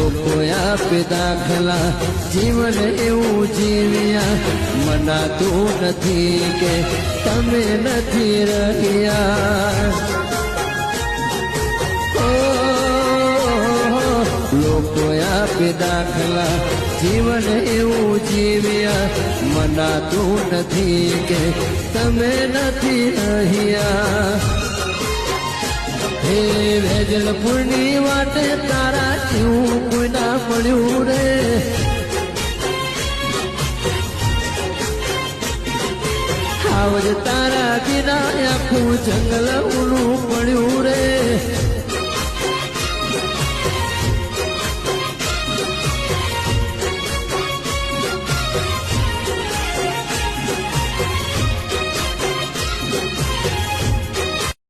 લોકો આપે દાખલા જીવન એવું જીવ્યા મનાતું નથી કે તમે નથી રહ્યા લોકો આપે દાખલા જીવન એવું જીવ્યા મનાતું નથી કે તમે નથી રહ્યા હે વેજલપુરની વાટે તારા જેવું કોઈ ના મળ્યું રે આવજ તારા વિના આખું જંગલ ઊલું પડ્યું રે